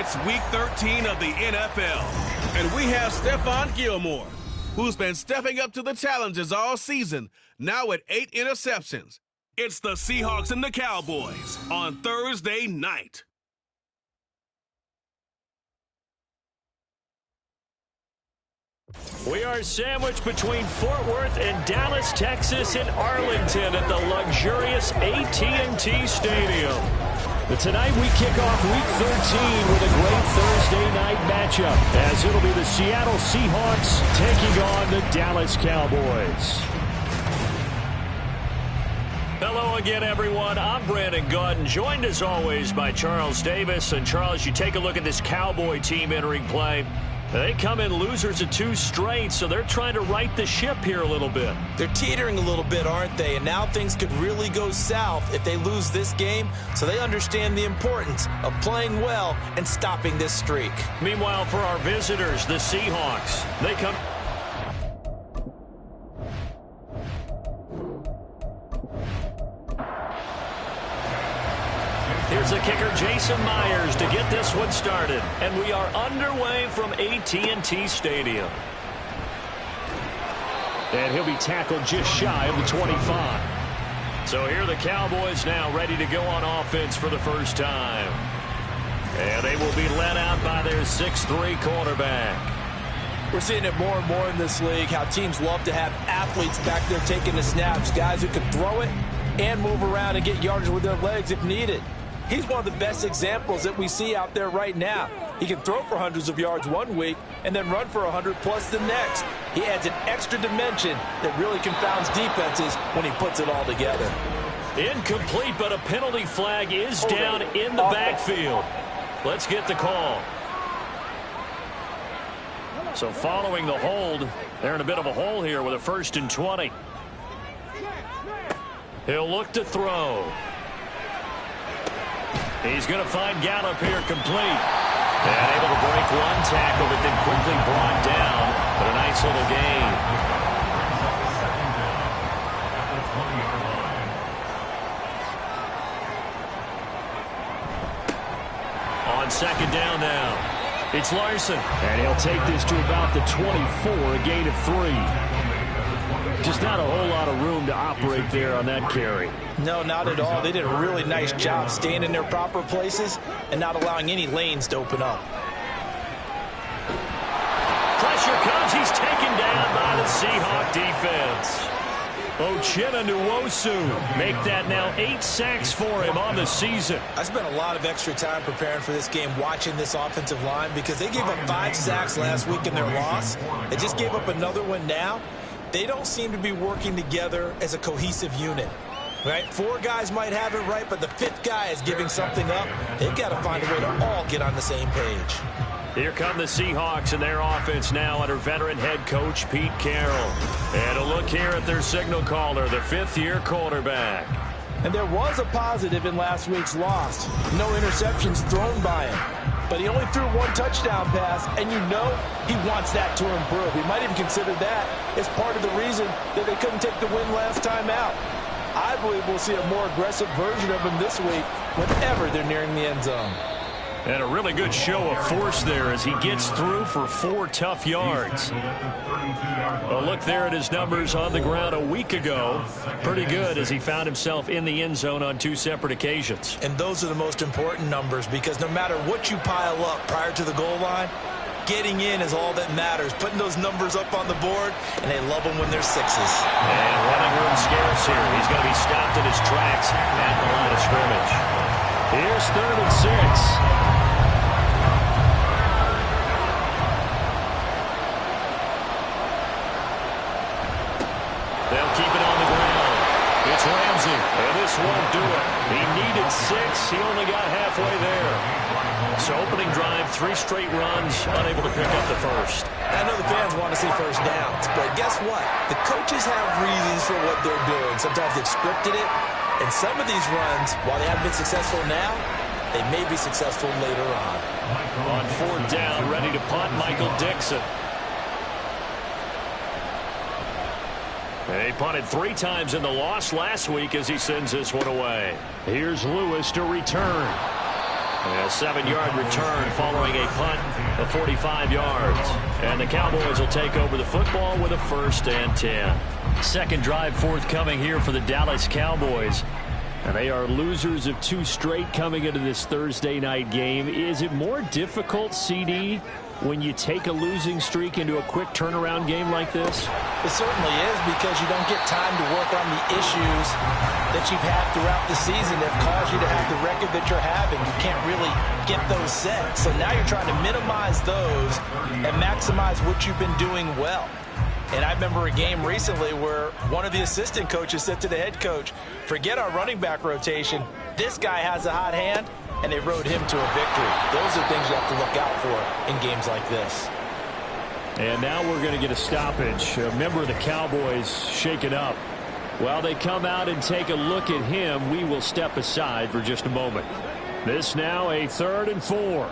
It's Week 13 of the NFL, and we have Stephon Gilmore, who's been stepping up to the challenges all season, now with 8 interceptions. It's the Seahawks and the Cowboys on Thursday night. We are sandwiched between Fort Worth and Dallas, Texas, and Arlington at the luxurious AT&T Stadium. But tonight we kick off Week 13 with a great Thursday night matchup, as it'll be the Seattle Seahawks taking on the Dallas Cowboys. Hello again, everyone. I'm Brandon Gautin, joined as always by Charles Davis. And Charles, you take a look at this Cowboy team entering play. They come in losers of 2 straight, so they're trying to right the ship here a little bit. They're teetering a little bit, aren't they? And now things could really go south if they lose this game, so they understand the importance of playing well and stopping this streak. Meanwhile, for our visitors, the Seahawks, they come... Here's the kicker, Jason Myers, to get this one started. And we are underway from AT&T Stadium. And he'll be tackled just shy of the 25. So here are the Cowboys now ready to go on offense for the first time. And they will be led out by their 6'3" quarterback. We're seeing it more and more in this league, how teams love to have athletes back there taking the snaps, guys who can throw it and move around and get yardage with their legs if needed. He's one of the best examples that we see out there right now. He can throw for hundreds of yards one week and then run for 100+ the next. He adds an extra dimension that really confounds defenses when he puts it all together. Incomplete, but a penalty flag is down in the backfield. Let's get the call. So following the hold, they're in a bit of a hole here with a 1st and 20. He'll look to throw. He's going to find Gallup here complete. And able to break one tackle, but then quickly brought down. But a nice little gain. On 2nd down now, it's Larson. And he'll take this to about the 24, a gain of 3. Just not a whole lot of room to operate there on that carry. No, not at all. They did a really nice job staying in their proper places and not allowing any lanes to open up. Pressure comes. He's taken down by the Seahawk defense. Uchenna Nwosu make that now 8 sacks for him on the season. I spent a lot of extra time preparing for this game, watching this offensive line, because they gave up 5 sacks last week in their loss. They just gave up another one now. They don't seem to be working together as a cohesive unit. Right? 4 guys might have it right, but the 5th guy is giving something up. They've got to find a way to all get on the same page. Here come the Seahawks and their offense now under veteran head coach Pete Carroll. And a look here at their signal caller, the 5th-year quarterback. And there was a positive in last week's loss. No interceptions thrown by him. But he only threw 1 touchdown pass, and you know he wants that to improve. He might even consider that as part of the reason that they couldn't take the win last time out. I believe we'll see a more aggressive version of him this week whenever they're nearing the end zone. And a really good show of force there as he gets through for 4 tough yards. A look there at his numbers on the ground a week ago. Pretty good as he found himself in the end zone on 2 separate occasions. And those are the most important numbers, because no matter what you pile up prior to the goal line, getting in is all that matters. Putting those numbers up on the board, and they love them when they're 6s. And running room scarce here. He's going to be stopped in his tracks at the line of scrimmage. Here's 3rd and 6. They'll keep it on the ground. It's Ramsey, and this won't do it. He needed 6. He only got halfway there. So opening drive, 3 straight runs, unable to pick up the first. I know the fans want to see first downs, but guess what? The coaches have reasons for what they're doing. Sometimes they've scripted it, and some of these runs, while they haven't been successful now, they may be successful later on. On 4th down, ready to punt, Michael Dixon. They punted 3 times in the loss last week as he sends this one away. Here's Lewis to return. A 7-yard return following a punt of 45 yards. And the Cowboys will take over the football with a 1st and 10. Second drive forthcoming here for the Dallas Cowboys. And they are losers of 2 straight coming into this Thursday night game. Is it more difficult, CD, when you take a losing streak into a quick turnaround game like this? It certainly is, because you don't get time to work on the issues that you've had throughout the season that have caused you to have the record that you're having. You can't really get those set. So now you're trying to minimize those and maximize what you've been doing well. And I remember a game recently where one of the assistant coaches said to the head coach, forget our running back rotation. This guy has a hot hand, and they rode him to a victory. Those are things you have to look out for in games like this. And now we're going to get a stoppage. A member of the Cowboys shaken up. While they come out and take a look at him, we will step aside for just a moment. This now a 3rd and 4.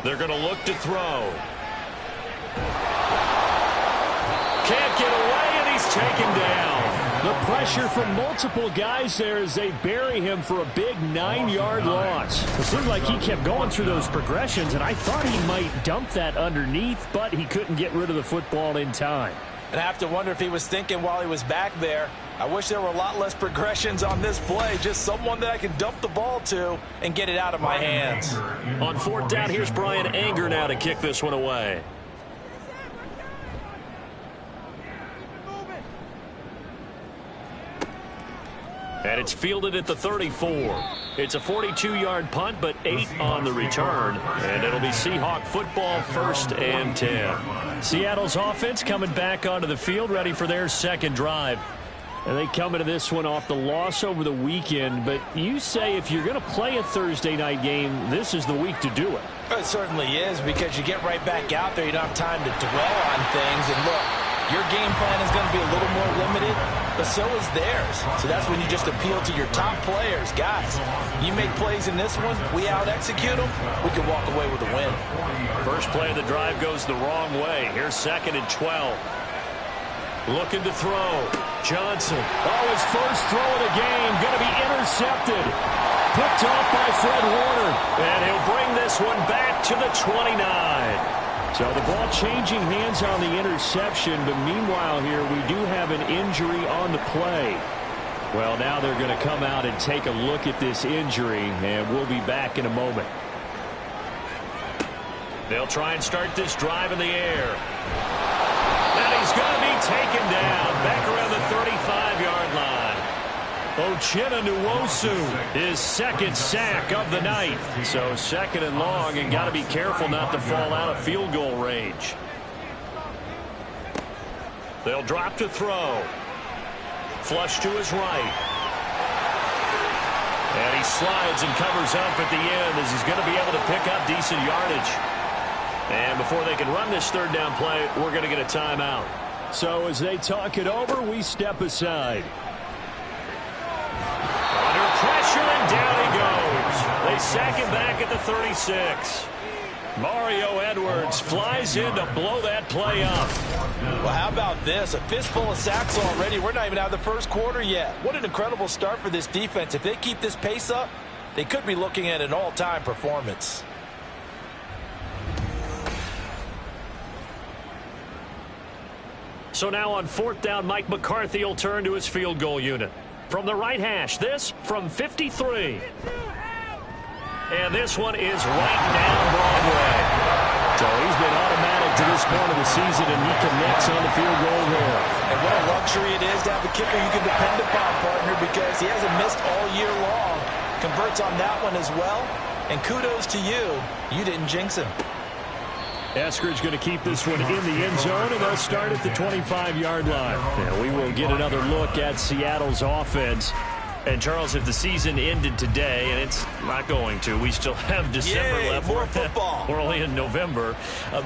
They're going to look to throw. Can't get away, and he's taken down. The pressure from multiple guys there as they bury him for a big 9-yard loss. It seemed like he kept going through those progressions, and I thought he might dump that underneath, but he couldn't get rid of the football in time. And I have to wonder if he was thinking while he was back there, I wish there were a lot less progressions on this play. Just someone that I can dump the ball to and get it out of my hands. On 4th down, here's Brian Anger now to kick this one away. And it's fielded at the 34. It's a 42-yard punt, but 8 on the return. And it'll be Seahawk football, 1st and 10. Seattle's offense coming back onto the field, ready for their second drive. And they come into this one off the loss over the weekend. But you say if you're going to play a Thursday night game, this is the week to do it. It certainly is, because you get right back out there. You don't have time to dwell on things. And look, your game plan is going to be a little more limited, but so is theirs. So that's when you just appeal to your top players. Guys, you make plays in this one, we out-execute them, we can walk away with a win. First play of the drive goes the wrong way. Here's 2nd and 12. Looking to throw. Johnson. Oh, his first throw of the game. Going to be intercepted. Picked off by Fred Warner. And he'll bring this one back to the 29. So the ball changing hands on the interception. But meanwhile here, we do have an injury on the play. Well, now they're going to come out and take a look at this injury. And we'll be back in a moment. They'll try and start this drive in the air. And he's going to be taken down back around the 35-yard line. Uchenna Nwosu, his 2nd sack of the night. So 2nd and long, and got to be careful not to fall out of field goal range. They'll drop to throw. Flush to his right. And he slides and covers up at the end as he's going to be able to pick up decent yardage. And before they can run this 3rd down play, we're going to get a timeout. So as they talk it over, we step aside. Under pressure, and down he goes. They sack him back at the 36. Mario Edwards flies in to blow that play up. Well, how about this? A fistful of sacks already. We're not even out of the first quarter yet. What an incredible start for this defense. If they keep this pace up, they could be looking at an all-time performance. So now on 4th down, Mike McCarthy will turn to his field goal unit. From the right hash, this from 53. And this one is right down Broadway. So he's been automatic to this point of the season, and he connects on the field goal there. And what a luxury it is to have a kicker you can depend upon, partner, because he hasn't missed all year long. Converts on that one as well. And kudos to you. You didn't jinx him. Eskridge going to keep this one in the end zone, and they'll start at the 25-yard line. And we will get another look at Seattle's offense. And, Charles, if the season ended today, and it's not going to, we still have December left. More football. We're only in November.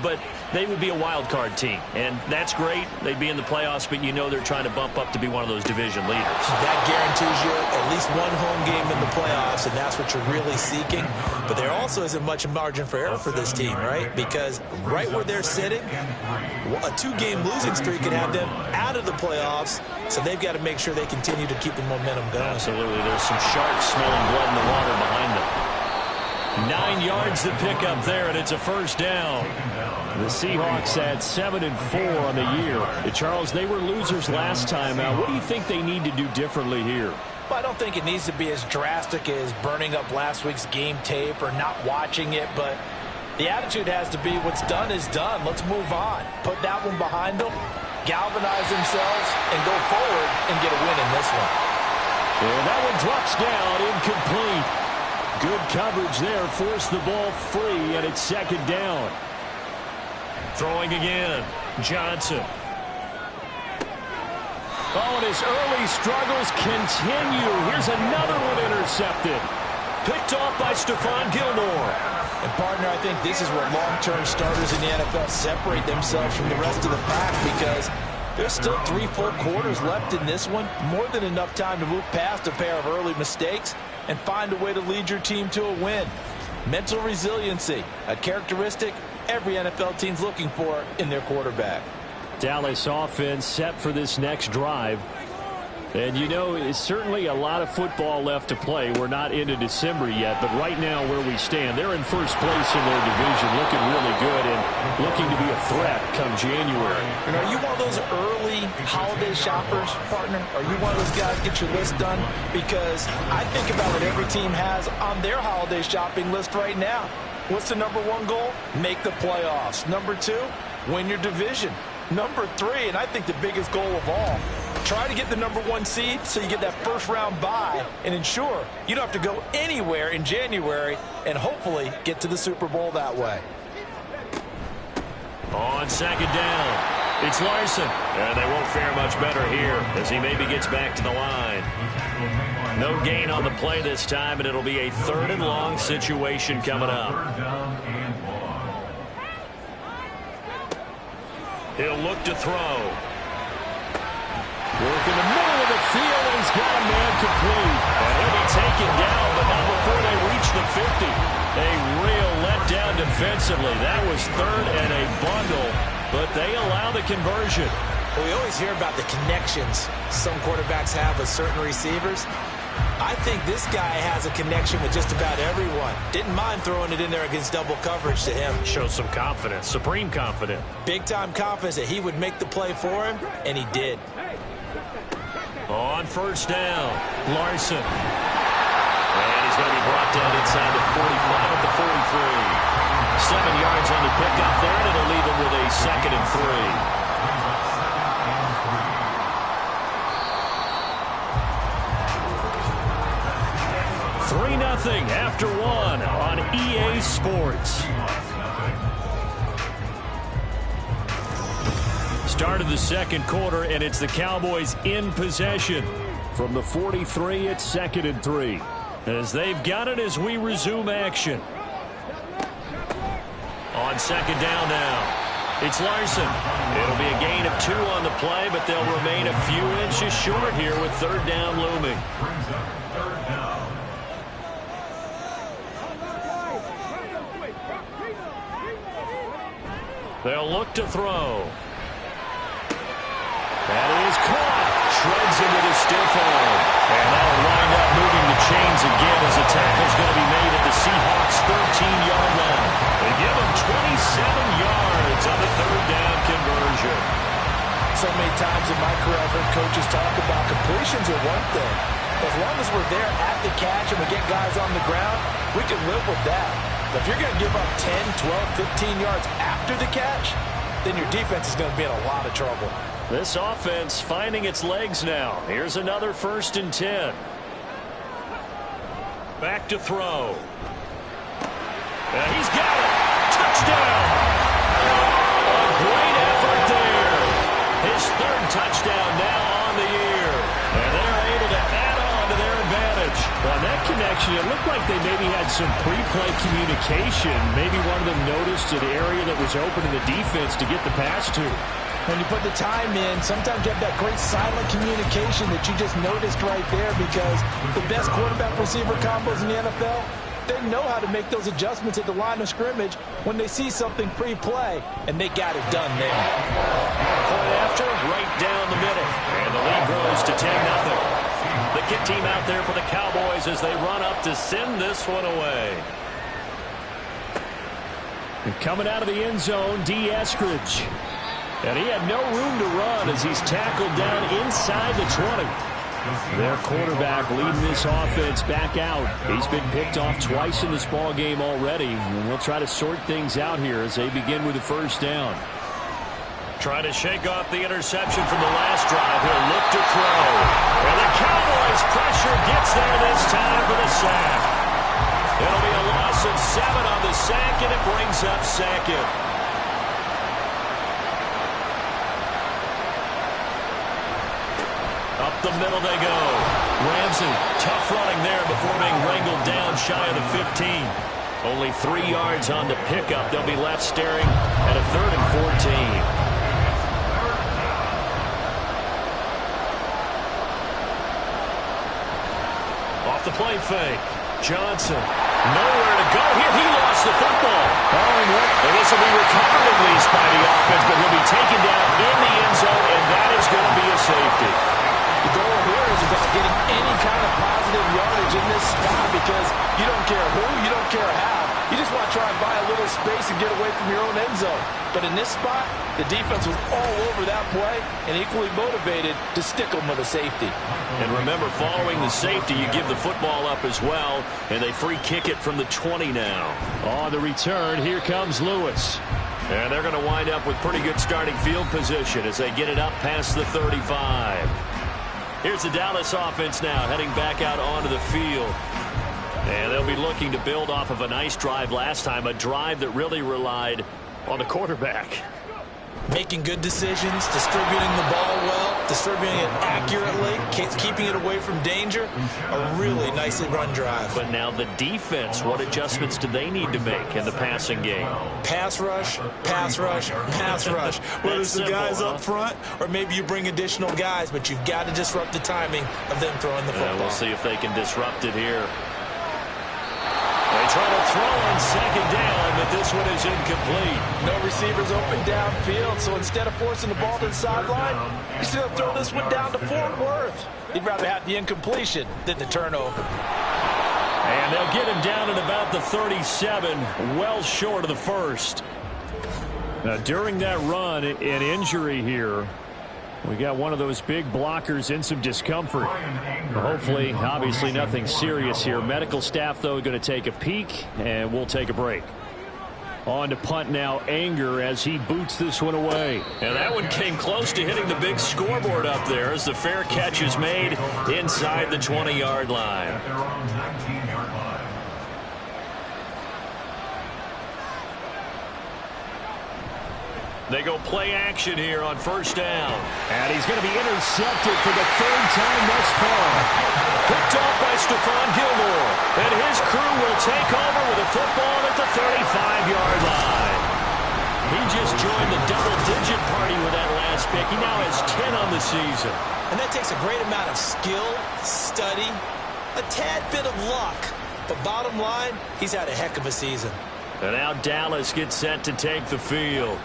But they would be a wild card team. And that's great. They'd be in the playoffs, but you know they're trying to bump up to be one of those division leaders. That guarantees you at least one home game in the playoffs, and that's what you're really seeking. But there also isn't much margin for error for this team, right? Because right where they're sitting, a 2-game losing streak could have them out of the playoffs, so they've got to make sure they continue to keep the momentum going. Absolutely. There's some sharks smelling blood in the water behind them. 9 yards to pick up there, and it's a first down. The Seahawks had 7-4 on the year. Charles, they were losers last time out. What do you think they need to do differently here? Well, I don't think it needs to be as drastic as burning up last week's game tape or not watching it, but the attitude has to be what's done is done. Let's move on. Put that one behind them, galvanize themselves, and go forward and get a win in this one. And that one drops down, incomplete. Good coverage there, forced the ball free, and it's second down. Throwing again, Johnson. Oh, and his early struggles continue. Here's another one intercepted. Picked off by Stephon Gilmore. And, partner, I think this is where long-term starters in the NFL separate themselves from the rest of the pack, because there's still 3 full quarters left in this one. More than enough time to move past a pair of early mistakes and find a way to lead your team to a win. Mental resiliency, a characteristic every NFL team's looking for in their quarterback. Dallas offense set for this next drive. And, you know, it's certainly a lot of football left to play. We're not into December yet, but right now where we stand, they're in first place in their division, looking really good and looking to be a threat come January. And are you one of those early holiday shoppers, partner? Are you one of those guys get your list done? Because I think about what every team has on their holiday shopping list right now. What's the number 1 goal? Make the playoffs. Number 2, win your division. Number 3, and I think the biggest goal of all, try to get the number 1 seed so you get that first-round bye and ensure you don't have to go anywhere in January and hopefully get to the Super Bowl that way. On second down, it's Larson. And they won't fare much better here as he maybe gets back to the line. No gain on the play this time, and it'll be a 3rd and long situation coming up. He'll look to throw. Work in the middle of the field, and he's got a man complete. And he'll be taken down, but not before they reach the 50. A real letdown defensively. That was 3rd and a bundle, but they allow the conversion. Well, we always hear about the connections some quarterbacks have with certain receivers. I think this guy has a connection with just about everyone. Didn't mind throwing it in there against double coverage to him. Shows some confidence, supreme confidence. Big-time confidence that he would make the play for him, and he did. On first down, Larson. And he's going to be brought down inside the 45 at the 43. 7 yards on the pickup there, and it'll leave him with a 2nd and 3. 3-0 after 1 on EA Sports. Start of the second quarter, and it's the Cowboys in possession. From the 43, it's 2nd and 3. As they've got it as we resume action. On second down now, it's Larson. It'll be a gain of 2 on the play, but they'll remain a few inches short here with 3rd down looming. They'll look to throw. That is caught. Shreds into the stiff arm. And that'll wind up moving the chains again as a tackle's going to be made at the Seahawks' 13-yard line. They give them 27 yards on the 3rd down conversion. So many times in my career I've heard coaches talk about completions are one thing. As long as we're there at the catch and we get guys on the ground, we can live with that. But if you're going to give up 10, 12, 15 yards after the catch, then your defense is going to be in a lot of trouble. This offense finding its legs now. Here's another 1st and 10. Back to throw. And he's got it. Touchdown. A great effort there. His 3rd touchdown now on the year. And they're able to add on to their advantage. connection. It looked like they maybe had some pre-play communication. Maybe one of them noticed an area that was open in the defense to get the pass to. When you put the time in, sometimes you have that great silent communication that you just noticed right there, because the best quarterback-receiver combos in the NFL, they know how to make those adjustments at the line of scrimmage when they see something pre-play, and they got it done there. Point after, right down the middle. And the lead grows to 10-0. The kick team out there for the Cowboys as they run up to send this one away. And coming out of the end zone, D. Eskridge. And he had no room to run as he's tackled down inside the 20. Their quarterback leading this offense back out. He's been picked off twice in this ball game already. And we'll try to sort things out here as they begin with the first down. Trying to shake off the interception from the last drive. He'll look to throw. And the Cowboys pressure gets there this time for the sack. It'll be a loss of 7 on the sack, and it brings up second. Up the middle they go. Ramsey, tough running there before being wrangled down shy of the 15. Only 3 yards on the pickup. They'll be left staring at a 3rd and 14. Off the play fake. Johnson, nowhere to go here. He lost the football. And this will be recovered at least by the offense, but he'll be taken down in the end zone, and that is going to be a safety. The goal here is about getting any kind of positive yardage in this spot, because you don't care who, you don't care how. You just want to try and buy a little space and get away from your own end zone. But in this spot, the defense was all over that play and equally motivated to stick them with a safety. And remember, following the safety, you give the football up as well, and they free kick it from the 20 now. On the return, here comes Lewis. And they're going to wind up with pretty good starting field position as they get it up past the 35. Here's the Dallas offense now heading back out onto the field. And they'll be looking to build off of a nice drive last time, a drive that really relied on the quarterback. Making good decisions, distributing the ball well, distributing it accurately, keeping it away from danger. A really nicely run drive. But now the defense, what adjustments do they need to make in the passing game? Pass rush, pass rush, pass rush. Whether it's the guys up front or maybe you bring additional guys, but you've got to disrupt the timing of them throwing the football. We'll see if they can disrupt it here. They try to throw on second down, but this one is incomplete. No receivers open downfield, so instead of forcing the ball to the sideline, he's going to throw this one down to Fort Worth. He'd rather have the incompletion than the turnover. And they'll get him down at about the 37, well short of the first. Now, during that run, an injury here. We got one of those big blockers in some discomfort. Hopefully, obviously nothing serious here. Medical staff, though, going to take a peek, and we'll take a break. On to punt now, Anger, as he boots this one away. And that one came close to hitting the big scoreboard up there as the fair catch is made inside the 20-yard line. They go play action here on first down. And he's going to be intercepted for the 3rd time thus far. Picked off by Stephon Gilmore. And his crew will take over with a football at the 35-yard line. He just joined the double-digit party with that last pick. He now has 10 on the season. And that takes a great amount of skill, study, a tad bit of luck. But bottom line, he's had a heck of a season. And now Dallas gets set to take the field.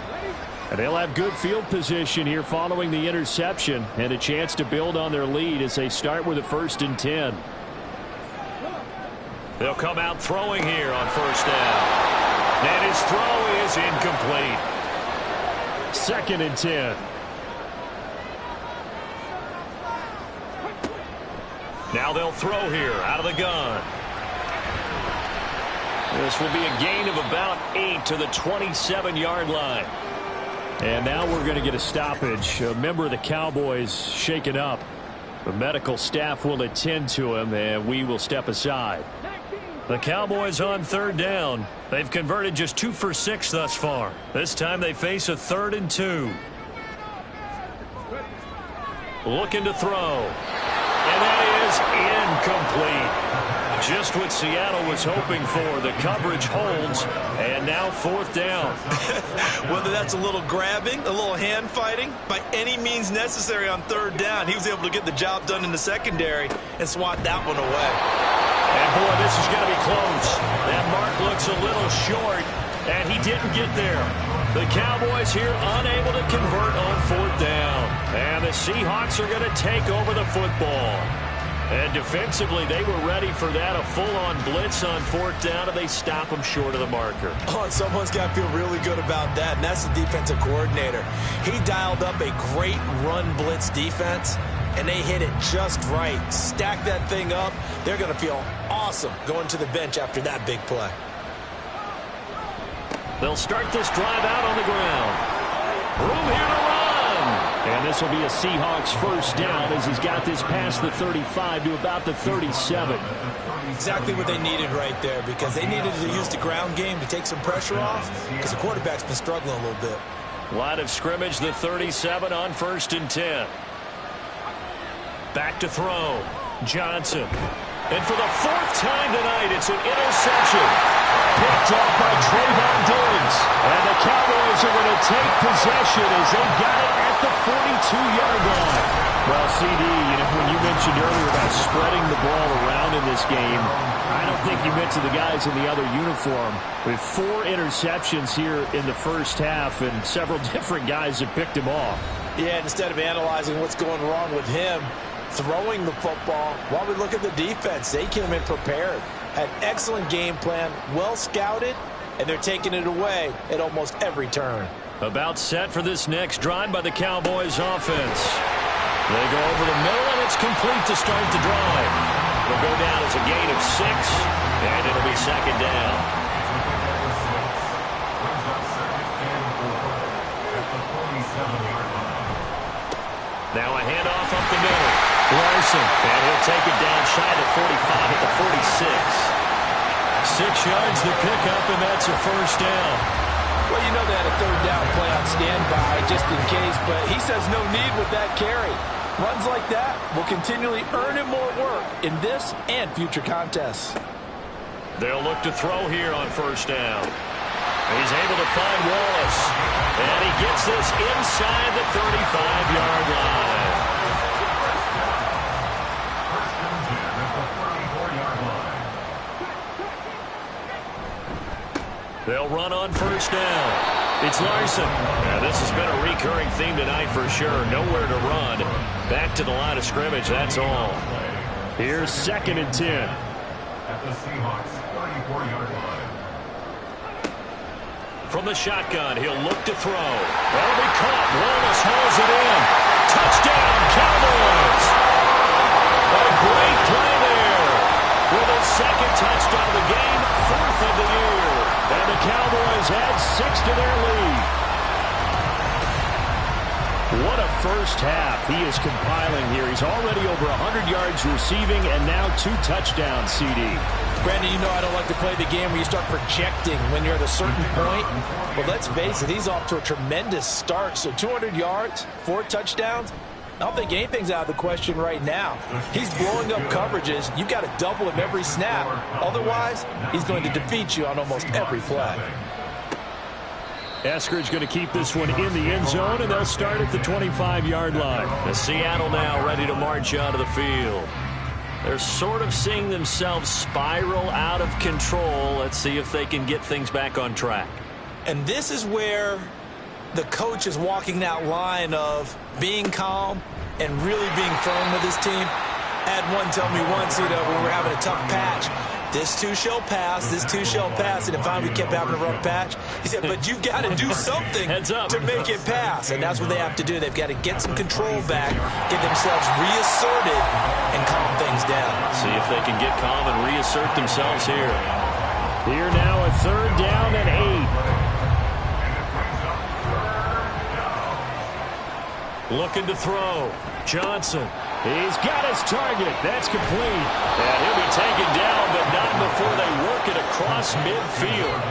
And they'll have good field position here following the interception and a chance to build on their lead as they start with a 1st and 10. They'll come out throwing here on first down. And his throw is incomplete. 2nd and 10. Now they'll throw here out of the gun. This will be a gain of about 8 to the 27-yard line. And now we're going to get a stoppage. A member of the Cowboys shaken up. The medical staff will attend to him, and we will step aside. The Cowboys on 3rd down. They've converted just 2 for 6 thus far. This time they face a 3rd and 2. Looking to throw. And that is incomplete. Just what Seattle was hoping for. The coverage holds, and now 4th down. Whether that's a little grabbing, a little hand fighting, by any means necessary on 3rd down, he was able to get the job done in the secondary and swat that one away. And boy, this is going to be close. That mark looks a little short, and he didn't get there. The Cowboys here unable to convert on 4th down. And the Seahawks are going to take over the football. And defensively, they were ready for that, a full-on blitz on 4th down, and they stop them short of the marker. Oh, and someone's got to feel really good about that, and that's the defensive coordinator. He dialed up a great run blitz defense, and they hit it just right. Stack that thing up. They're going to feel awesome going to the bench after that big play. They'll start this drive out on the ground. Room here to run. And this will be a Seahawks 1st down as he's got this past the 35 to about the 37. Exactly what they needed right there, because they needed to use the ground game to take some pressure off, because the quarterback's been struggling a little bit. Line of scrimmage, the 37 on 1st and 10. Back to throw. Johnson. And for the 4th time tonight, it's an interception. Picked off by Trayvon Diggs. And the Cowboys are going to take possession as they've got it at the 42-yard line. Well, CD, when you mentioned earlier about spreading the ball around in this game, I don't think you meant to the guys in the other uniform. With 4 interceptions here in the first half, and several different guys have picked him off. Yeah, instead of analyzing what's going wrong with him, throwing the football, while we look at the defense, they came in prepared. Had excellent game plan, well scouted, and they're taking it away at almost every turn. About set for this next drive by the Cowboys offense. They go over the middle, and it's complete to start the drive. It'll go down as a gain of 6, and it'll be 2nd down. Now a handoff up the middle. Larson, and he'll take it down shy of 45 at the 46. 6 yards the pickup, and that's a 1st down. Well, you know they had a 3rd down play on standby just in case, but he says no need with that carry. Runs like that will continually earn him more work in this and future contests. They'll look to throw here on 1st down. He's able to find Wallace, and he gets this inside the 35-yard line. They'll run on 1st down. It's Larson. Now, this has been a recurring theme tonight for sure. Nowhere to run. Back to the line of scrimmage, that's all. Here's 2nd and 10. At the Seahawks 34-yard line. From the shotgun, he'll look to throw. That'll be caught. Wallace hauls it in. Touchdown, Cowboys! A great play there. With his 2nd touchdown of the game, 4th of the year. And the Cowboys add 6 to their lead. What a first half he is compiling here. He's already over 100 yards receiving and now 2 touchdowns, CD. Brandon, you know I don't like to play the game where you start projecting when you're at a certain point. But let's face it, he's off to a tremendous start. So 200 yards, 4 touchdowns. I don't think anything's out of the question right now. He's blowing up coverages. You've got to double him every snap. Otherwise, he's going to defeat you on almost every play. Eskridge going to keep this one in the end zone, and they'll start at the 25-yard line. The Seattle now ready to march out of the field. They're sort of seeing themselves spiral out of control. Let's see if they can get things back on track. And this is where the coach is walking that line of being calm and really being firm with his team. I had one tell me once, when we were having a tough patch, this too shall pass, this too shall pass, and finally we kept having a rough patch. He said, but you've got to do something to make it pass, and that's what they have to do. They've got to get some control back, get themselves reasserted, and calm things down. See if they can get calm and reassert themselves here. Here now a 3rd down and 8. Looking to throw. Johnson. He's got his target. That's complete. And he'll be taken down, but not before they work it across midfield.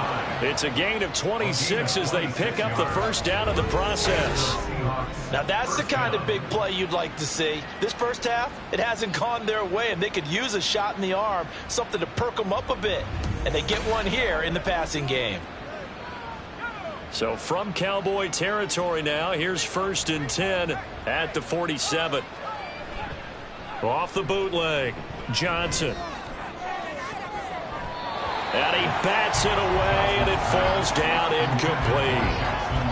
It's a gain of 26 as they pick up the first down in the process. Now that's the kind of big play you'd like to see. This first half, it hasn't gone their way, and they could use a shot in the arm, something to perk them up a bit. And they get one here in the passing game. So from Cowboy territory now, here's 1st and 10 at the 47. Off the bootleg, Johnson. And he bats it away, and it falls down incomplete.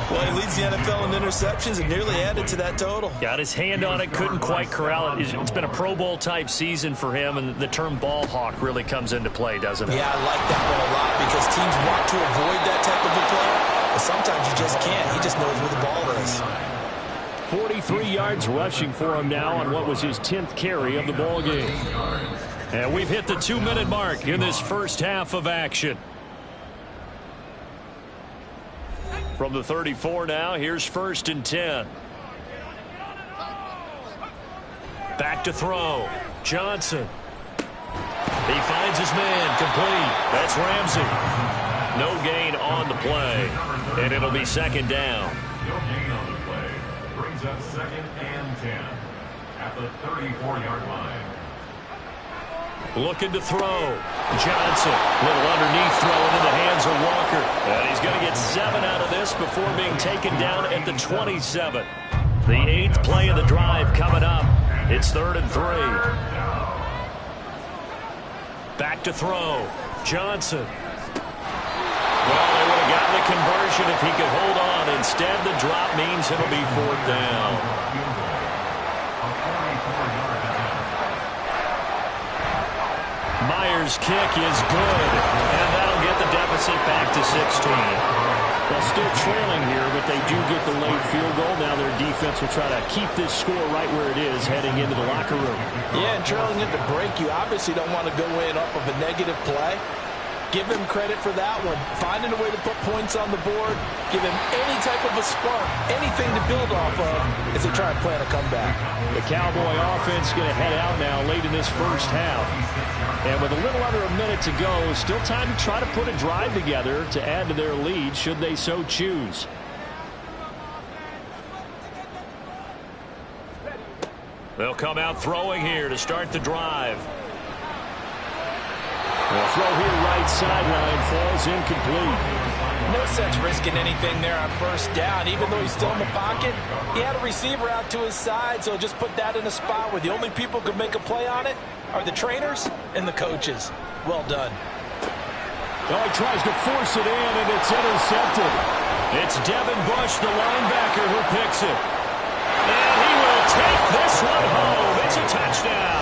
Well, he leads the NFL in interceptions and nearly added to that total. Got his hand on it, couldn't quite corral it. It's been a Pro Bowl-type season for him, and the term ball hawk really comes into play, doesn't it? Yeah, I like that one a lot because teams want to avoid that type of a play, but sometimes you just can't. He just knows where the ball is. 43 yards rushing for him now on what was his 10th carry of the ball game. And we've hit the 2-minute mark in this first half of action. From the 34 now, here's 1st and 10. Back to throw. Johnson. He finds his man, complete. That's Ramsey. No gain on the play, and it'll be 2nd down. No gain on the play. Brings up 2nd and 10 at the 34-yard line. Looking to throw. Johnson. Little underneath throw into the hands of Walker. And he's going to get 7 out of this before being taken down at the 27. The 8th play of the drive coming up. It's 3rd and 3. Back to throw. Johnson. Well, they would have gotten the conversion if he could hold on. Instead, the drop means it'll be 4th down. Myers' kick is good, and that'll get the deficit back to 16. Well, still trailing here, but they do get the late field goal. Now their defense will try to keep this score right where it is heading into the locker room. Yeah, and trailing into break, you obviously don't want to go in off of a negative play. Give him credit for that one. Finding a way to put points on the board. Give him any type of a spark, anything to build off of as they try and plan a comeback. The Cowboy offense going to head out now late in this first half. And with a little under a minute to go, still time to try to put a drive together to add to their lead should they so choose. They'll come out throwing here to start the drive. The throw here right sideline falls incomplete. No sense risking anything there on 1st down. Even though he's still in the pocket, he had a receiver out to his side, so just put that in a spot where the only people who can make a play on it are the trainers and the coaches. Well done. Oh, he tries to force it in, and it's intercepted. It's Devin Bush, the linebacker, who picks it. And he will take this one home. It's a touchdown.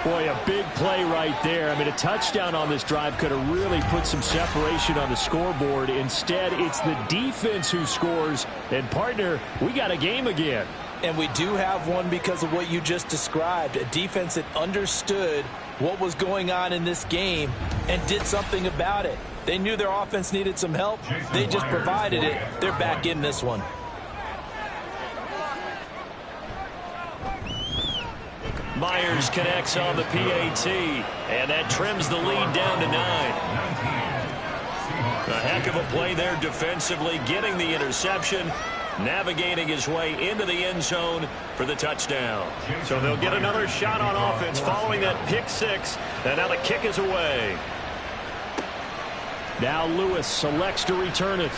Boy, a big play right there. I mean, a touchdown on this drive could have really put some separation on the scoreboard. Instead, it's the defense who scores. And, partner, we got a game again. And we do have one because of what you just described. A defense that understood what was going on in this game and did something about it. They knew their offense needed some help. They just provided it. They're back in this one. Myers connects on the PAT, and that trims the lead down to 9. A heck of a play there defensively, getting the interception, navigating his way into the end zone for the touchdown. So they'll get another shot on offense following that pick 6, and now the kick is away. Now Lewis selects to return it.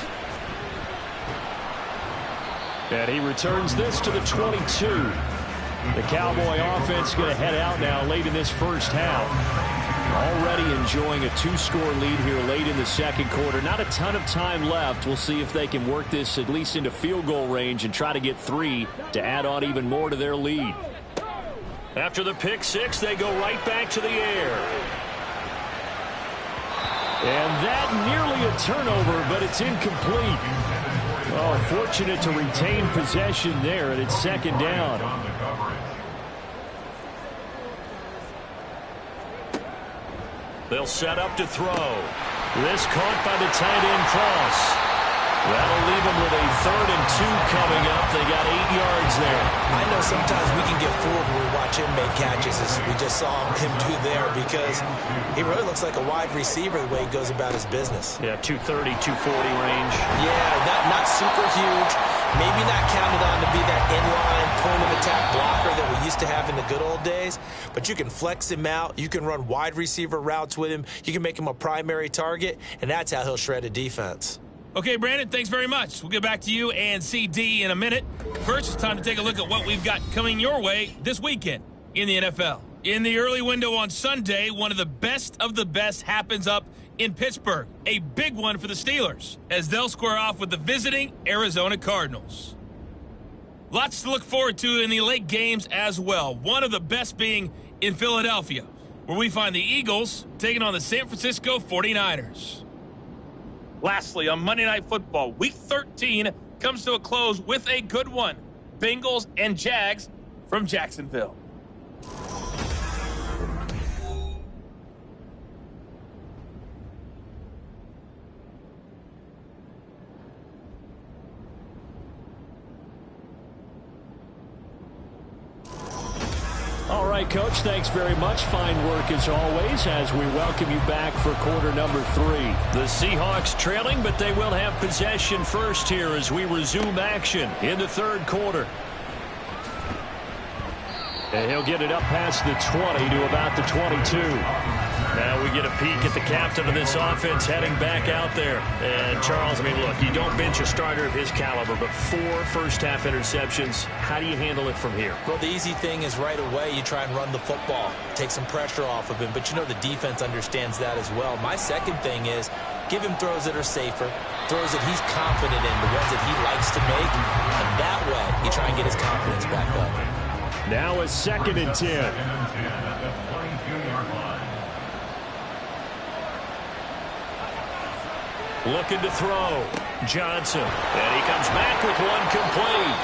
And he returns this to the 22. The Cowboy offense going to head out now late in this first half. Already enjoying a 2-score lead here late in the second quarter. Not a ton of time left. We'll see if they can work this at least into field goal range and try to get 3 to add on even more to their lead. After the pick 6, they go right back to the air. And that nearly a turnover, but it's incomplete. Oh, fortunate to retain possession there, and it's 2nd down. They'll set up to throw. This caught by the tight end Cross. That'll leave them with a 3rd and 2 coming up. They got 8 yards there. I know sometimes we can get fooled when we watch him make catches, as we just saw him do there, because he really looks like a wide receiver the way he goes about his business. Yeah, 230, 240 range. Yeah, not super huge. Maybe not counted on to be that inline point-of-attack blocker that we used to have in the good old days, but you can flex him out. You can run wide receiver routes with him. You can make him a primary target, and that's how he'll shred a defense. Okay, Brandon, thanks very much. We'll get back to you and CD in a minute. First, it's time to take a look at what we've got coming your way this weekend in the NFL. In the early window on Sunday, one of the best happens up in Pittsburgh. A big one for the Steelers, as they'll square off with the visiting Arizona Cardinals. Lots to look forward to in the late games as well. One of the best being in Philadelphia, where we find the Eagles taking on the San Francisco 49ers. Lastly, on Monday Night Football, Week 13 comes to a close with a good one. Bengals and Jags from Jacksonville. All right, Coach, thanks very much. Fine work as always as we welcome you back for quarter number 3. The Seahawks trailing, but they will have possession first here as we resume action in the 3rd quarter. And he'll get it up past the 20 to about the 22. Now we get a peek at the captain of this offense heading back out there. And Charles, I mean, look, you don't bench a starter of his caliber, but 4 first-half interceptions. How do you handle it from here? Well, the easy thing is right away you try and run the football, take some pressure off of him, but you know the defense understands that as well. My second thing is give him throws that are safer, throws that he's confident in, the ones that he likes to make, and that way you try and get his confidence back up. Now a 2nd and 10. 2nd and 10 at the 22-yard line. Looking to throw. Johnson. And he comes back with one complete.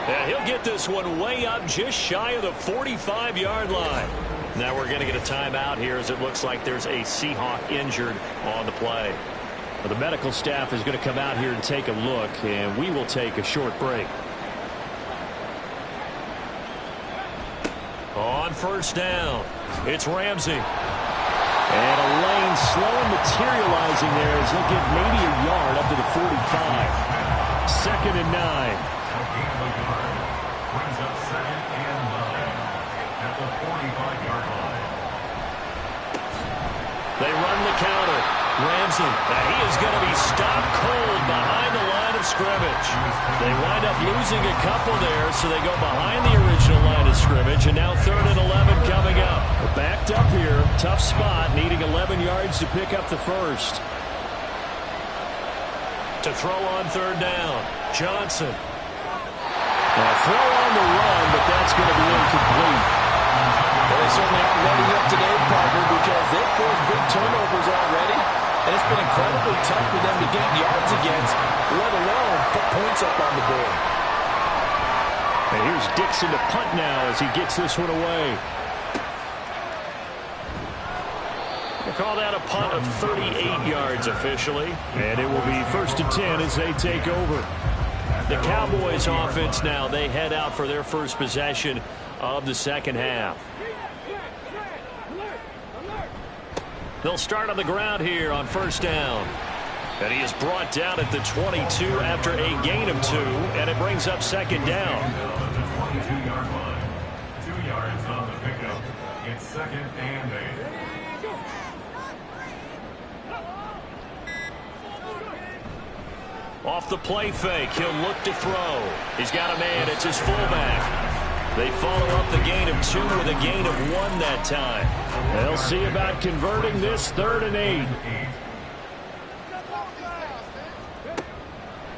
And he'll get this one way up just shy of the 45-yard line. Now we're going to get a timeout here as it looks like there's a Seahawk injured on the play. Well, the medical staff is going to come out here and take a look, and we will take a short break. On 1st down, it's Ramsey. And a lane slow materializing there as he'll get maybe a yard up to the 45. 2nd and 9. Brings up 2nd and 9 at the 45-yard line. They run the counter. Ramsey, and he is going to be stopped cold behind the line of scrimmage. They wind up losing a couple there, so they go behind the original line of scrimmage, and now 3rd and 11 coming up. We're backed up here. Tough spot, needing 11 yards to pick up the first. To throw on 3rd down, Johnson. Now throw on the run, but that's going to be incomplete. Well, they certainly aren't loading up today, partner, because they've forced big turnovers already. And it's been incredibly tough for them to get yards against, let alone put points up on the board. And here's Dixon to punt now as he gets this one away. We'll call that a punt of 38 yards officially. And it will be 1st and 10 as they take over. The Cowboys offense now, they head out for their first possession of the 2nd half. They'll start on the ground here on 1st down. And he is brought down at the 22 after a gain of 2, and it brings up 2nd down. At the 22-yard line. 2 yards on the pickup. It's 2nd and 8. Off the play fake, he'll look to throw. He's got a man, it's his fullback. They follow up the gain of 2 with a gain of 1 that time. They'll see about converting this 3rd and 8.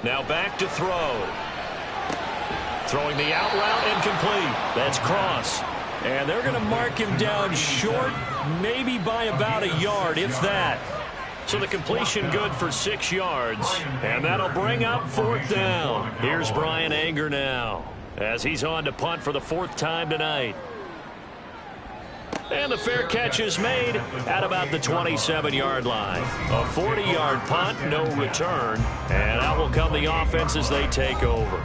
Now back to throw. Throwing the out route incomplete. That's Cross. And they're going to mark him down short, maybe by about a yard, if that. So the completion good for 6 yards. And that'll bring up 4th down. Here's Brian Anger now, as he's on to punt for the 4th time tonight. And the fair catch is made at about the 27-yard line. A 40-yard punt, no return. And out will come the offense as they take over.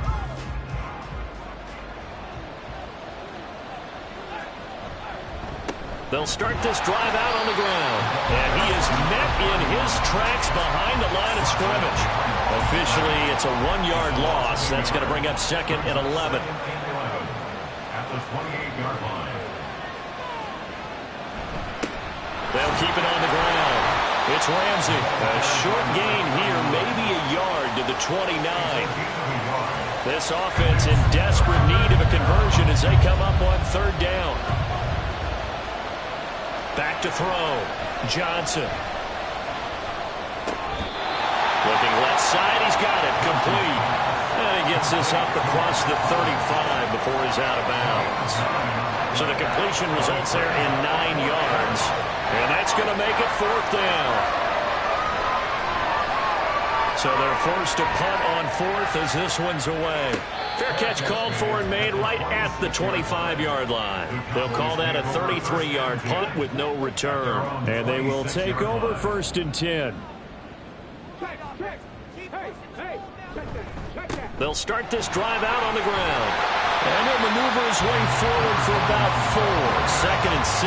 They'll start this drive out on the ground. And he is met in his tracks behind the line of scrimmage. Officially, it's a 1-yard loss. That's going to bring up second and 11. At the 28-yard line. They'll keep it on the ground. It's Ramsey. A short gain here, maybe a yard to the 29. This offense in desperate need of a conversion as they come up on third down. Back to throw. Johnson. Looking left side. He's got it. Complete. And he gets this up across the 35 before he's out of bounds. So the completion results there in 9 yards. And that's going to make it fourth down. So they're forced to punt on fourth as this one's away. Fair catch called for and made right at the 25-yard line. They'll call that a 33-yard punt with no return. And they will take over first and 10. They'll start this drive out on the ground. And he'll maneuver his way forward for about 4. Second and 6.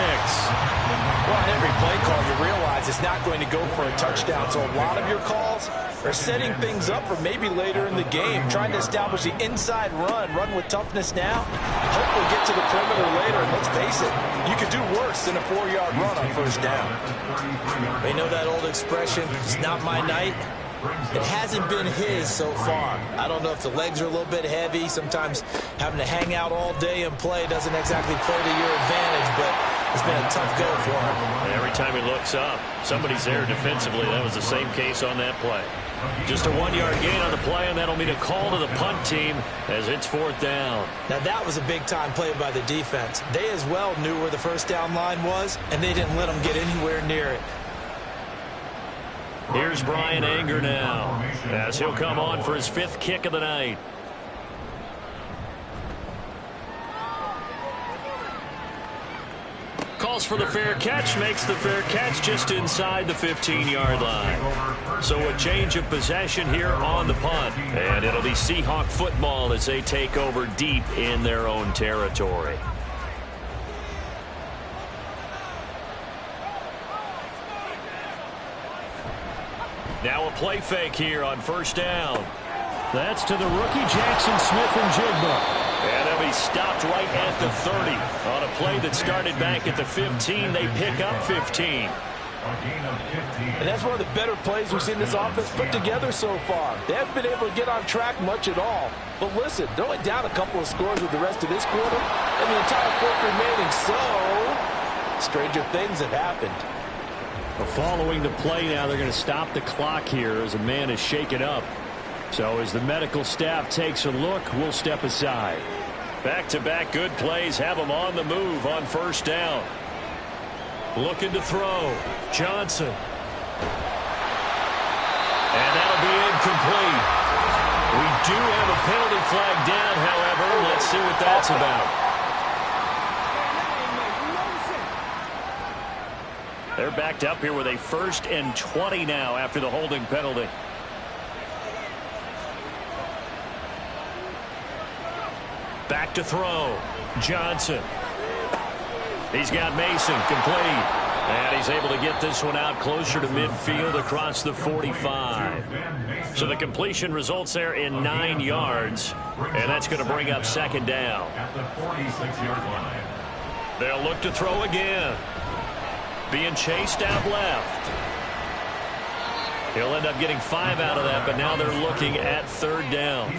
Well, on every play call, you realize it's not going to go for a touchdown. So a lot of your calls are setting things up for maybe later in the game, trying to establish the inside run with toughness now. Hopefully get to the perimeter later, and let's face it, you could do worse than a 4-yard run on first down. They know that old expression, it's not my night. It hasn't been his so far. I don't know if the legs are a little bit heavy. Sometimes having to hang out all day and play doesn't exactly play to your advantage, but it's been a tough go for him. And every time he looks up, somebody's there defensively. That was the same case on that play. Just a 1-yard gain on the play, and that'll mean a call to the punt team as it's fourth down. Now, that was a big-time play by the defense. They as well knew where the first down line was, and they didn't let them get anywhere near it. Here's Brian Anger now as he'll come on for his 5th kick of the night. Calls for the fair catch, makes the fair catch just inside the 15-yard line. So a change of possession here on the punt. And it'll be Seahawk football as they take over deep in their own territory. Now a play fake here on first down. That's to the rookie Jackson Smith-Njigba. And they'll be stopped right at the 30. On a play that started back at the 15, they pick up 15. And that's one of the better plays we've seen this offense put together so far. They haven't been able to get on track much at all. But listen, they're only down a couple of scores with the rest of this quarter, and the entire fourth remaining. So, stranger things have happened. Following the play now, they're going to stop the clock here as a man is shaken up. So as the medical staff takes a look, we'll step aside. Back-to-back good plays have them on the move on first down. Looking to throw. Johnson. And that'll be incomplete. We do have a penalty flag down, however. Let's see what that's about. They're backed up here with a 1st and 20 now after the holding penalty. Back to throw. Johnson. He's got Mason complete. And he's able to get this one out closer to midfield across the 45. So the completion results there in 9 yards. And that's going to bring up second down. At the 46-yard line. They'll look to throw again. Being chased out left. He'll end up getting 5 out of that, but now they're looking at third down.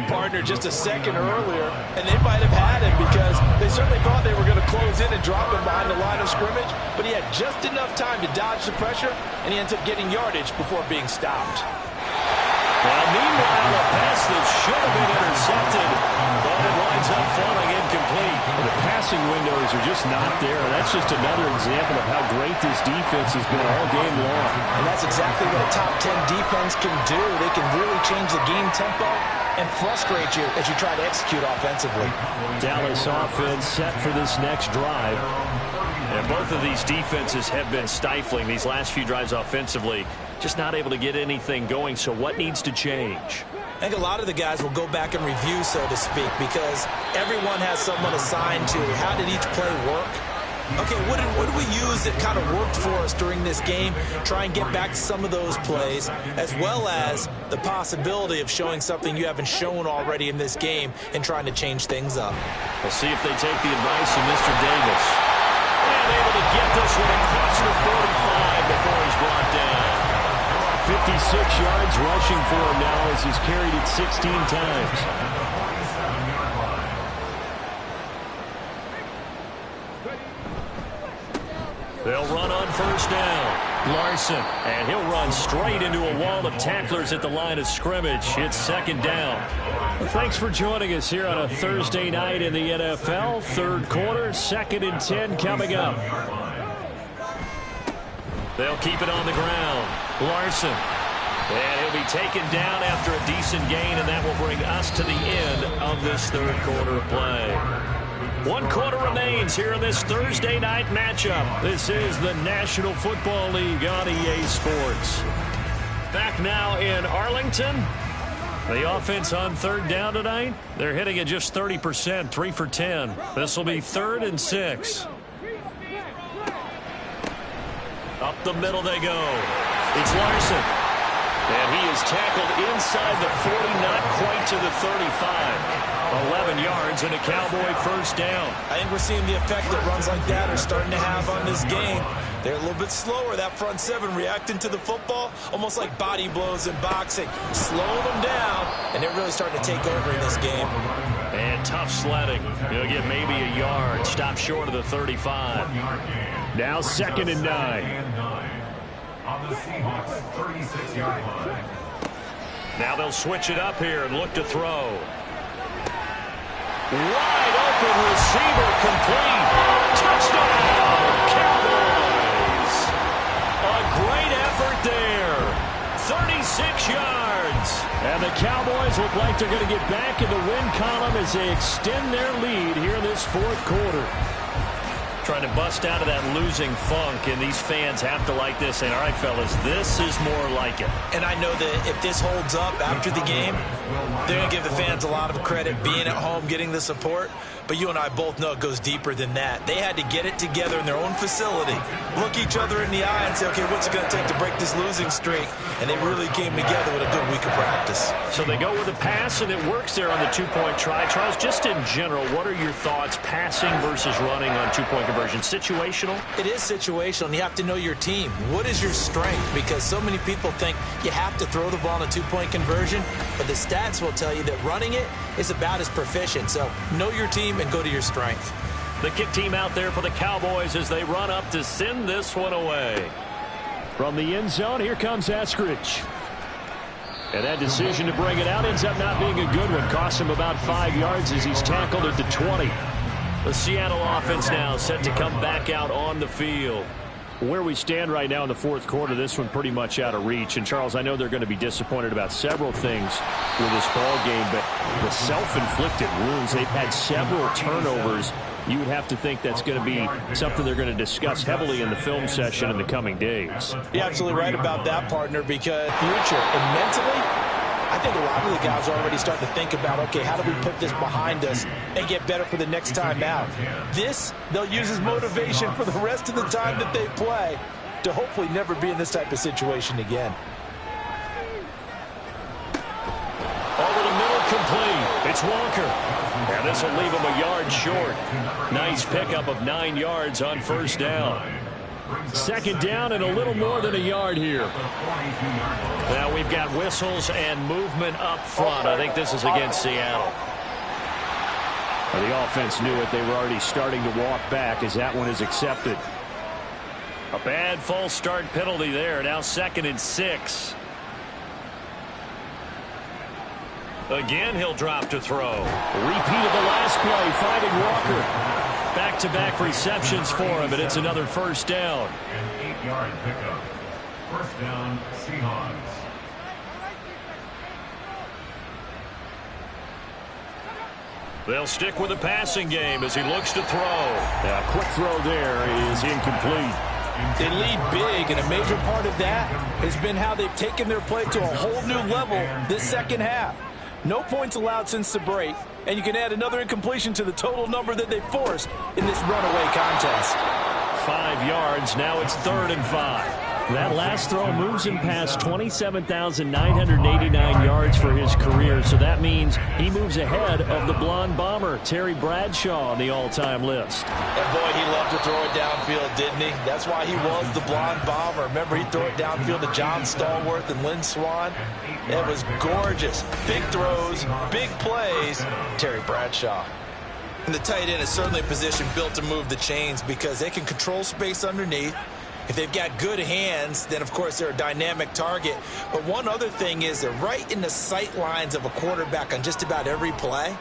Partner, just a second earlier, and they might have had him because they certainly thought they were going to close in and drop him behind the line of scrimmage, but he had just enough time to dodge the pressure, and he ends up getting yardage before being stopped. Now, meanwhile, a pass that should have been intercepted, but it winds up falling incomplete. The passing windows are just not there. That's just another example of how great this defense has been all game long. And that's exactly what a top 10 defense can do. They can really change the game tempo and frustrate you as you try to execute offensively. Dallas offense set for this next drive. And both of these defenses have been stifling these last few drives offensively. Just not able to get anything going. So what needs to change? I think a lot of the guys will go back and review, so to speak, because everyone has someone assigned to how did each play work. Okay, what did we use that kind of worked for us during this game? Try and get back to some of those plays, as well as the possibility of showing something you haven't shown already in this game and trying to change things up. We'll see if they take the advice of Mr. Davis. And able to get this one across the 45 before he's brought down. 56 yards rushing for him now as he's carried it 16 times. They'll run on first down. Larson, and he'll run straight into a wall of tacklers at the line of scrimmage. It's second down. Well, thanks for joining us here on a Thursday night in the NFL. Third quarter, 2nd and 10 coming up. They'll keep it on the ground. Larson, and he'll be taken down after a decent gain, and that will bring us to the end of this third quarter play. 1 quarter remains here in this Thursday night matchup. This is the National Football League on EA Sports. Back now in Arlington. The offense on third down tonight, they're hitting at just 30%, 3 for 10. This will be 3rd and 6. Up the middle they go. It's Larson. And he is tackled inside the 40, not quite to the 35. 11 yards and a Cowboy first down. I think we're seeing the effect that runs like that are starting to have on this game. They're a little bit slower, that front seven, reacting to the football, almost like body blows in boxing. Slowing them down, and they're really starting to take over in this game. And tough sledding. He'll get maybe a yard. Stop short of the 35. Now 2nd and 9. On the Seahawks 36-yard line. Now they'll switch it up here and look to throw. Wide open receiver complete. Touchdown, Cowboys. A great effort there. 36 yards. And the Cowboys look like they're going to get back in the win column as they extend their lead here in this 4th quarter. Trying to bust out of that losing funk, and these fans have to like this. And all right, fellas, this is more like it. And I know that if this holds up after the game, they're going to give the fans a lot of credit being at home, getting the support. But you and I both know it goes deeper than that. They had to get it together in their own facility, look each other in the eye and say, okay, what's it going to take to break this losing streak? And they really came together with a good week of practice. So they go with a pass, and it works there on the 2-point try. Charles, just in general, what are your thoughts passing versus running on 2-point conversion? Situational? It is situational, and you have to know your team. What is your strength? Because so many people think you have to throw the ball in a 2-point conversion, but the stats will tell you that running it is about as proficient. So know your team and go to your strength. The kick team out there for the Cowboys as they run up to send this one away. From the end zone, here comes Eskridge. And that decision to bring it out ends up not being a good one. Costs him about 5 yards as he's tackled at the 20. The Seattle offense now set to come back out on the field. Where we stand right now in the 4th quarter, this one pretty much out of reach. And, Charles, I know they're going to be disappointed about several things with this ball game, but the self-inflicted wounds, they've had several turnovers. You would have to think that's going to be something they're going to discuss heavily in the film session in the coming days. You're absolutely right about that, partner, because future and mentally, I think a lot of the guys are already starting to think about, okay, how do we put this behind us and get better for the next time out? This, they'll use as motivation for the rest of the time that they play to hopefully never be in this type of situation again. Over the middle, complete. It's Walker. And this will leave him a yard short. Nice pickup of 9 yards on first down. 2nd down and a little more than a yard here. Now we've got whistles and movement up front. I think this is against Seattle. The offense knew it. They were already starting to walk back as that one is accepted. A bad false start penalty there. Now 2nd and 6. Again, he'll drop to throw. Repeat of the last play, finding Walker. Back-to-back receptions for him, and it's another first down. An 8-yard pickup. First down, Seahawks. They'll stick with the passing game as he looks to throw. A quick throw there is incomplete. They lead big, and a major part of that has been how they've taken their play to a whole new level this second half. No points allowed since the break, and you can add another incompletion to the total number that they forced in this runaway contest. 5 yards. Now it's 3rd and 5. That last throw moves him past 27,989 yards for his career, so that means he moves ahead of the blonde bomber, Terry Bradshaw, on the all-time list. And boy, he loved to throw it downfield, didn't he? That's why he was the blonde bomber. Remember, he'd throw it downfield to John Stallworth and Lynn Swann. It was gorgeous. Big throws, big plays. Terry Bradshaw. And the tight end is certainly a position built to move the chains because they can control space underneath. If they've got good hands, then, of course, they're a dynamic target. But one other thing is they're right in the sight lines of a quarterback on just about every play.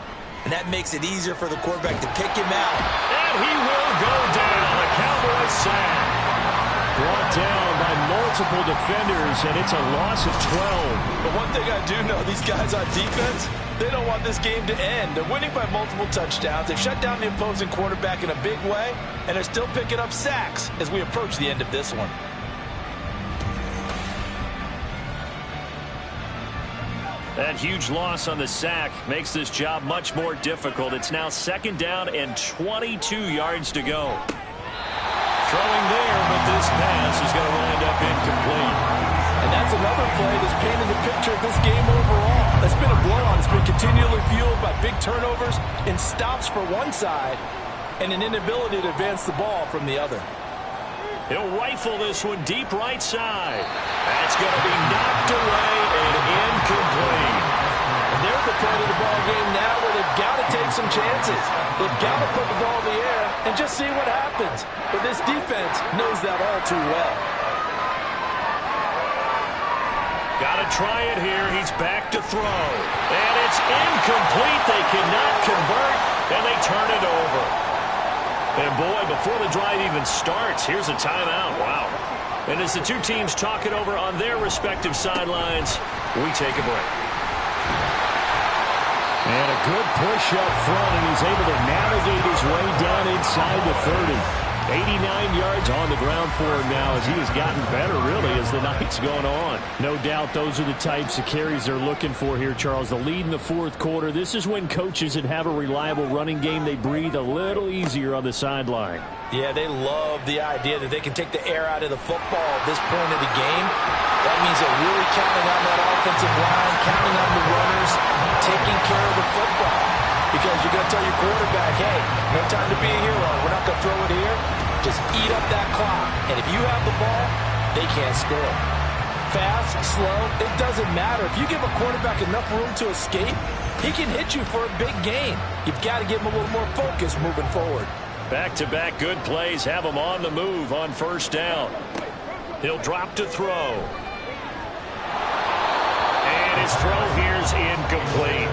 And that makes it easier for the quarterback to pick him out. And he will go down. A Cowboys sack. Brought down by multiple defenders, and it's a loss of 12. But one thing I do know, these guys on defense, they don't want this game to end. They're winning by multiple touchdowns. They've shut down the opposing quarterback in a big way, and they're still picking up sacks as we approach the end of this one. That huge loss on the sack makes this job much more difficult. It's now 2nd down and 22 yards to go. Throwing there, but this pass is going to wind up incomplete. And that's another play that's painted the picture of this game overall. It's been a blowout. It's been continually fueled by big turnovers and stops for one side and an inability to advance the ball from the other. He'll rifle this one deep right side. That's going to be knocked away and incomplete. And they're at the point of the ball game now where they've got to take some chances. They've got to put the ball in the air and just see what happens. But this defense knows that all too well. Got to try it here. He's back to throw. And it's incomplete. They cannot convert, and they turn it over. And boy, before the drive even starts, here's a timeout. Wow. And as the two teams talk it over on their respective sidelines, we take a break. And a good push up front, and he's able to navigate his way down inside the 30. 89 yards on the ground for him now as he has gotten better, really, as the night's gone on. No doubt those are the types of carries they're looking for here, Charles. The lead in the 4th quarter. This is when coaches that have a reliable running game, they breathe a little easier on the sideline. Yeah, they love the idea that they can take the air out of the football at this point of the game. That means they're really counting on that offensive line, counting on the runners, taking care of the football. Because you're going to tell your quarterback, hey, no time to be a hero. We're not going to throw it here. Just eat up that clock. And if you have the ball, they can't score. Fast, slow, it doesn't matter. If you give a quarterback enough room to escape, he can hit you for a big gain. You've got to give him a little more focus moving forward. Back-to-back good plays have him on the move on 1st down. He'll drop to throw. And his throw here's incomplete.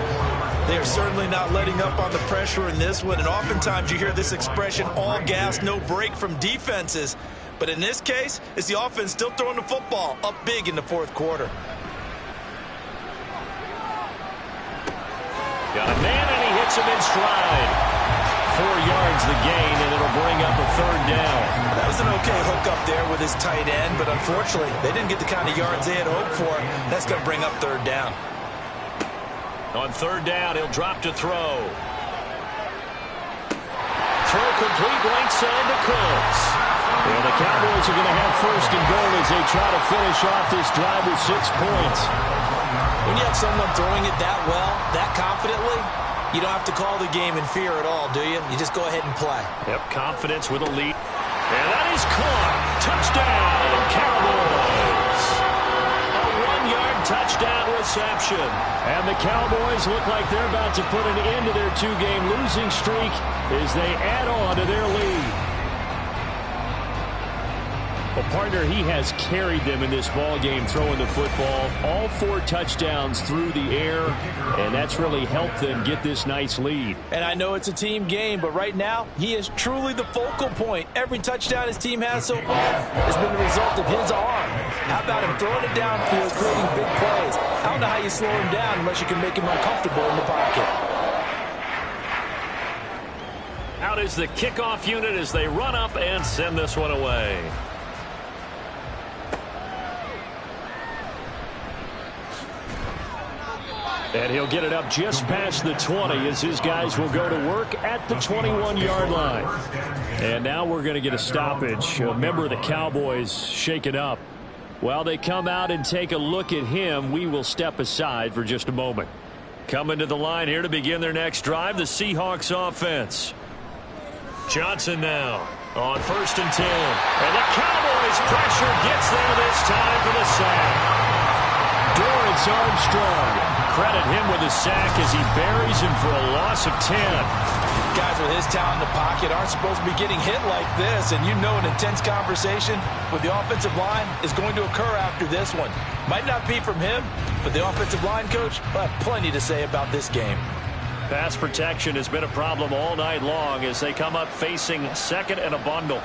They are certainly not letting up on the pressure in this one, and oftentimes you hear this expression, all gas, no break from defenses. But in this case, it's the offense still throwing the football up big in the 4th quarter. Got a man, and he hits him in stride. 4 yards the gain, and it'll bring up a 3rd down. That was an okay hook up there with his tight end, but unfortunately, they didn't get the kind of yards they had hoped for. That's going to bring up 3rd down. On 3rd down, he'll drop to throw. Throw complete right side to Cooks. Well, the Cowboys are going to have 1st and goal as they try to finish off this drive with 6 points. When you have someone throwing it that well, that confidently, you don't have to call the game in fear at all, do you? You just go ahead and play. Yep, confidence with a lead. And that is caught. Touchdown, Cowboys. A 1-yard touchdown reception. And the Cowboys look like they're about to put an end to their 2-game losing streak as they add on to their lead. Well, partner, he has carried them in this ball game throwing the football. All 4 touchdowns through the air, and that's really helped them get this nice lead. And I know it's a team game, but right now, he is truly the focal point. Every touchdown his team has so far has been the result of his arm. How about him throwing it downfield, creating big plays? I don't know how you slow him down unless you can make him uncomfortable in the pocket. Out is the kickoff unit as they run up and send this one away. And he'll get it up just past the 20 as his guys will go to work at the 21-yard line. And now we're going to get a stoppage. A member of the Cowboys shaken up. While they come out and take a look at him, we will step aside for just a moment. Coming to the line here to begin their next drive, the Seahawks offense. Johnson now on 1st and 10. And the Cowboys pressure gets there this time for the sack. Dorrance Armstrong. Credit him with a sack as he buries him for a loss of 10. Guys with his talent in the pocket aren't supposed to be getting hit like this, and you know an intense conversation with the offensive line is going to occur after this one. Might not be from him, but the offensive line coach will have plenty to say about this game. Pass protection has been a problem all night long as they come up facing 2nd and a bundle.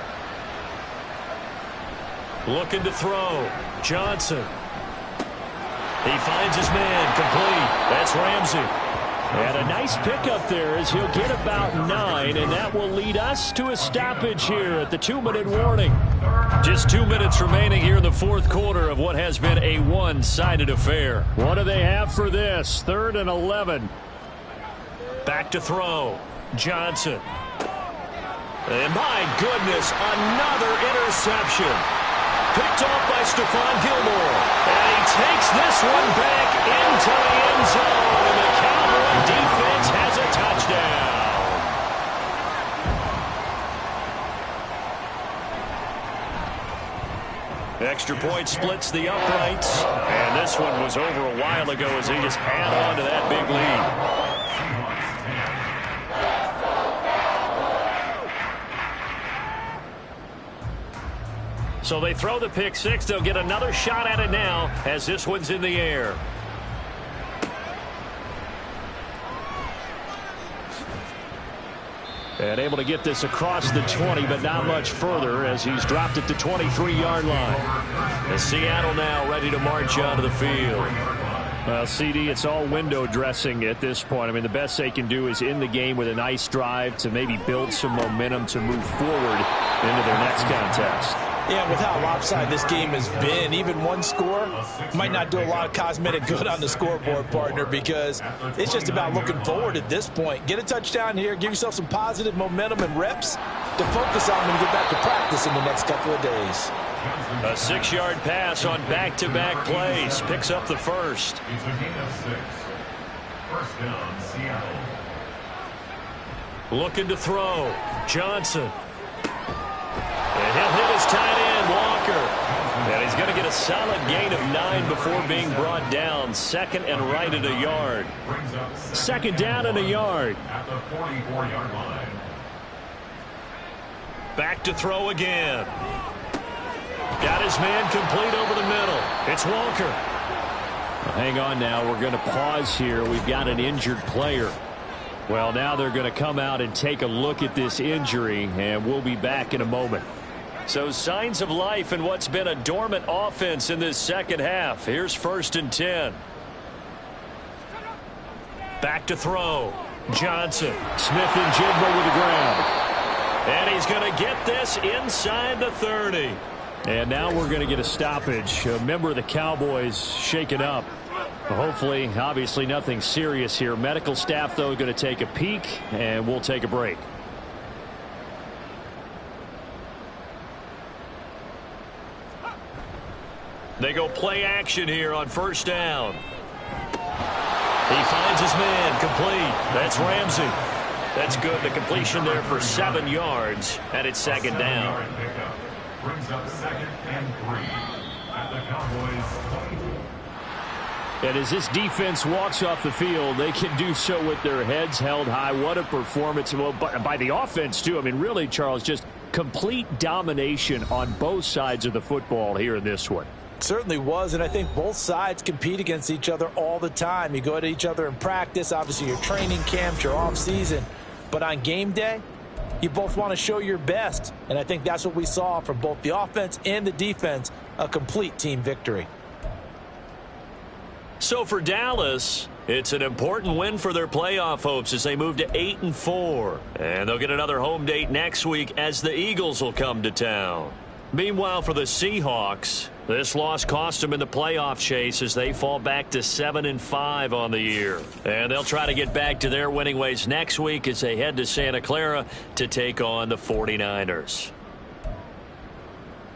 Looking to throw. Johnson. He finds his man complete. That's Ramsey. And a nice pickup there as he'll get about 9, and that will lead us to a stoppage here at the 2-minute warning. Just 2 minutes remaining here in the 4th quarter of what has been a one-sided affair. What do they have for this? 3rd and 11. Back to throw. Johnson. And my goodness, another interception. Picked off by Stephon Gilmore. And he takes this one back into the end zone. And the Cowboy defense has a touchdown. Extra point splits the uprights. And this one was over a while ago as he just had on to that big lead. So they throw the pick six. They'll get another shot at it now as this one's in the air. And able to get this across the 20, but not much further as he's dropped it to 23-yard line. And Seattle now ready to march onto the field. Well, CD, it's all window dressing at this point. I mean, the best they can do is end the game with a nice drive to maybe build some momentum to move forward into their next contest. Yeah, with how lopsided this game has been, even one score might not do a lot of cosmetic good on the scoreboard, partner, because it's just about looking forward at this point. Get a touchdown here, give yourself some positive momentum and reps to focus on and get back to practice in the next couple of days. A 6-yard pass on back-to-back plays. Picks up the first. It's a gain of 6. First down, Seattle. Looking to throw. Johnson. And he'll hit his tight end, Walker. And he's going to get a solid gain of 9 before being brought down. 2nd and right at a yard. 2nd down and a yard. At the 44-yard line. Back to throw again. Got his man complete over the middle. It's Walker. Well, hang on now. We're going to pause here. We've got an injured player. Well, now they're going to come out and take a look at this injury, and we'll be back in a moment. So signs of life in what's been a dormant offense in this second half. Here's 1st and 10. Back to throw. Johnson. Smith and Jigba with the ground. And he's going to get this inside the 30. And now we're going to get a stoppage. A member of the Cowboys shaken up. Hopefully, obviously nothing serious here. Medical staff, though, going to take a peek, and we'll take a break. They go play action here on 1st down. He finds his man complete. That's Ramsey. That's good. The completion there for 7 yards, and it's 2nd down. Brings up 2nd and 3 at the Cowboys 22. And as this defense walks off the field, they can do so with their heads held high. What a performance. Well, by the offense, too. I mean, really, Charles, just complete domination on both sides of the football here in this one. Certainly was, and I think both sides compete against each other all the time. You go at each other in practice, obviously your training camps, your off season, but on game day, you both want to show your best, and I think that's what we saw from both the offense and the defense, a complete team victory. So for Dallas, It's an important win for their playoff hopes as they move to 8-4. And they'll get another home date next week as the Eagles will come to town. Meanwhile, for the Seahawks, this loss cost them in the playoff chase as they fall back to 7-5 on the year. And they'll try to get back to their winning ways next week as they head to Santa Clara to take on the 49ers.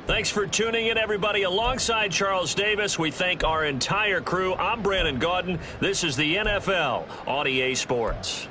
Thanks for tuning in, everybody. Alongside Charles Davis, we thank our entire crew. I'm Brandon Gaudin. This is the NFL on EA Sports.